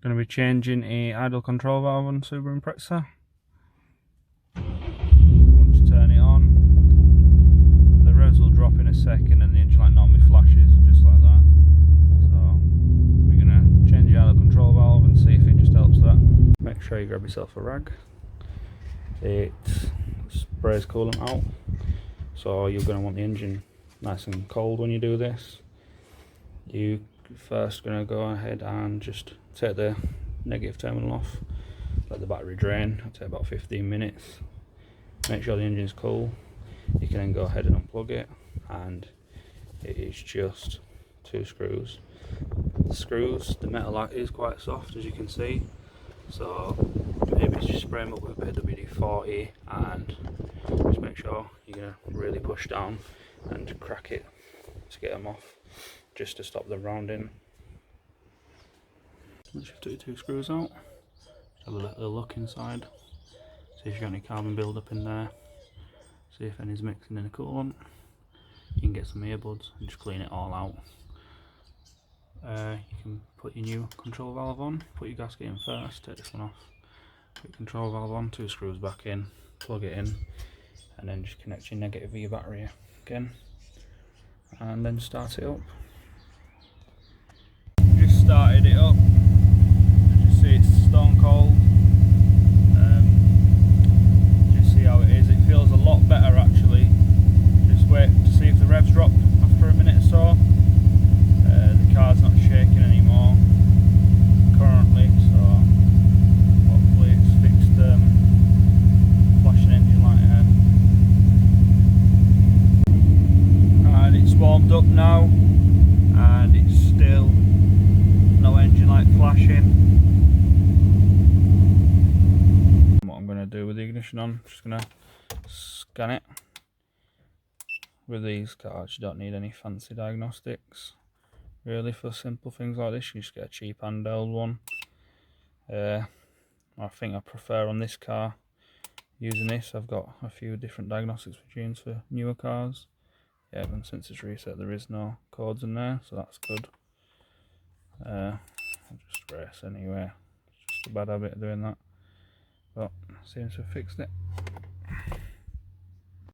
Going to be changing a idle control valve on Subaru Impreza. Once you turn it on, the revs will drop in a second and the engine light normally flashes just like that. So we're going to change the idle control valve and see if it just helps that. Make sure you grab yourself a rag. It sprays coolant out, so you're going to want the engine nice and cold when you do this. You first going to go ahead and just take the negative terminal off, let the battery drain. It'll take about 15 minutes. Make sure the engine is cool. You can then go ahead and unplug it, and it is just 2 screws. The metal is quite soft, as you can see, so maybe just spray them up with a bit of WD-40 and just make sure you're going to really push down and crack it to get them off, just to stop the rounding. Once you've took your 2 screws out, have a little look inside, see if you've got any carbon build-up in there, see if any's mixing in the coolant. You can get some earbuds and just clean it all out. You can put your new control valve on, put your gasket in first, take this one off, put your control valve on, 2 screws back in, plug it in, and then just connect your negative of your battery again, and then start it up. Just started it up, as you see it's stone cold. Just see how it is. It feels a lot better actually. Just wait to see if the revs drop after a minute or so. The car's not shaking anymore currently, so hopefully it's fixed flashing engine light ahead. And it's warmed up now, and it's still no engine light flashing. What I'm going to do with the ignition on, I'm just going to scan it. With these cars you don't need any fancy diagnostics really for simple things like this. You just get a cheap handheld one. I think I prefer on this car using this. I've got a few different diagnostics machines for newer cars. Yeah, and since it's reset there is no codes in there, so that's good. I'll just race anyway. It's just a bad habit of doing that, but seems to have fixed it.